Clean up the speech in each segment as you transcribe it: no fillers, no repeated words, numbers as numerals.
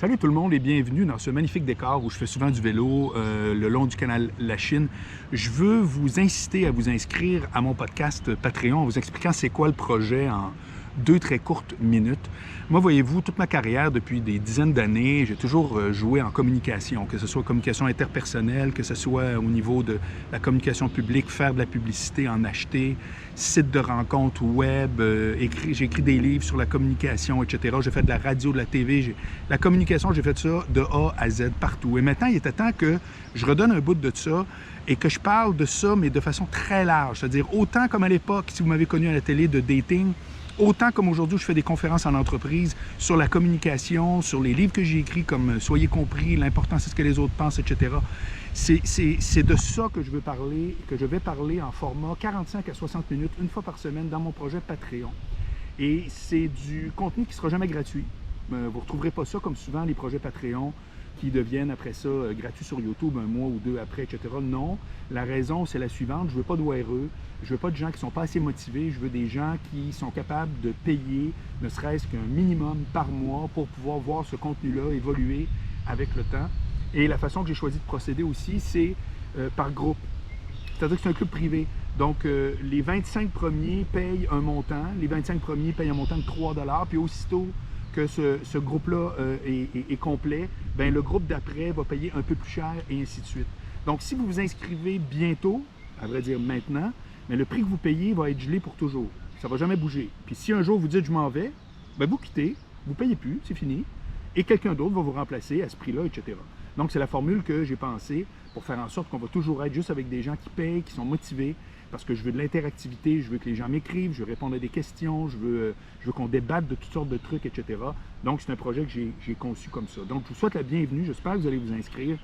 Salut tout le monde et bienvenue dans ce magnifique décor où je fais souvent du vélo le long du canal La Chine. Je veux vous inciter à vous inscrire à mon podcast Patreon en vous expliquant c'est quoi le projet en 2 très courtes minutes. Moi, voyez-vous, toute ma carrière, depuis des dizaines d'années, j'ai toujours joué en communication, que ce soit communication interpersonnelle, que ce soit au niveau de la communication publique, faire de la publicité, en acheter, sites de rencontres web, j'ai écrit des livres sur la communication, etc. J'ai fait de la radio, de la TV, la communication, j'ai fait ça de A à Z partout. Et maintenant, il était temps que je redonne un bout de ça et que je parle de ça, mais de façon très large. C'est-à-dire autant comme à l'époque, si vous m'avez connu à la télé, de dating, autant comme aujourd'hui, je fais des conférences en entreprise sur la communication, sur les livres que j'ai écrits comme « Soyez compris »,« L'important c'est ce que les autres pensent », etc. C'est de ça que je vais parler en format 45 à 60 minutes, une fois par semaine, dans mon projet Patreon. Et c'est du contenu qui ne sera jamais gratuit. Vous ne retrouverez pas ça comme souvent les projets Patreon qui deviennent après ça gratuits sur YouTube un mois ou deux après, etc. Non, la raison c'est la suivante, je ne veux pas d'ORE, je ne veux pas de gens qui ne sont pas assez motivés, je veux des gens qui sont capables de payer ne serait-ce qu'un minimum par mois pour pouvoir voir ce contenu-là évoluer avec le temps. Et la façon que j'ai choisi de procéder aussi, c'est par groupe. C'est-à-dire que c'est un club privé. Donc, les 25 premiers payent un montant, les 25 premiers payent un montant de 3 $, puis aussitôt que ce groupe-là est complet, bien, le groupe d'après va payer un peu plus cher et ainsi de suite. Donc, si vous vous inscrivez bientôt, à vrai dire maintenant, bien, le prix que vous payez va être gelé pour toujours. Ça ne va jamais bouger. Puis si un jour vous dites « je m'en vais », bien, vous quittez, vous ne payez plus, c'est fini, et quelqu'un d'autre va vous remplacer à ce prix-là, etc. Donc, c'est la formule que j'ai pensée pour faire en sorte qu'on va toujours être juste avec des gens qui payent, qui sont motivés, parce que je veux de l'interactivité, je veux que les gens m'écrivent, je veux répondre à des questions, je veux qu'on débatte de toutes sortes de trucs, etc. Donc, c'est un projet que j'ai conçu comme ça. Donc, je vous souhaite la bienvenue, j'espère que vous allez vous inscrire.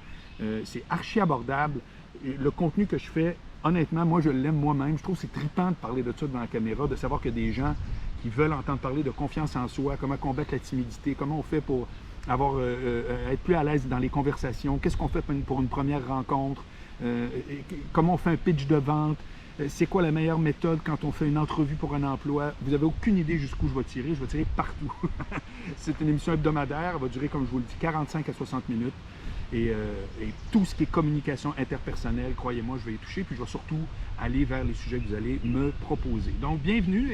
C'est archi abordable. Le contenu que je fais, honnêtement, moi, je l'aime moi-même. Je trouve que c'est trippant de parler de ça devant la caméra, de savoir qu'il y a des gens qui veulent entendre parler de confiance en soi, comment combattre la timidité, comment on fait pour être plus à l'aise dans les conversations, qu'est-ce qu'on fait pour une première rencontre, comment on fait un pitch de vente, c'est quoi la meilleure méthode quand on fait une entrevue pour un emploi. Vous n'avez aucune idée jusqu'où je vais tirer partout. C'est une émission hebdomadaire, elle va durer, comme je vous le dis, 45 à 60 minutes. Et tout ce qui est communication interpersonnelle, croyez-moi, je vais y toucher, puis je vais surtout aller vers les sujets que vous allez me proposer. Donc, bienvenue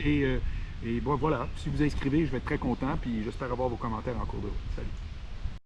et bon, voilà, si vous inscrivez, je vais être très content, puis j'espère avoir vos commentaires en cours de route. Salut!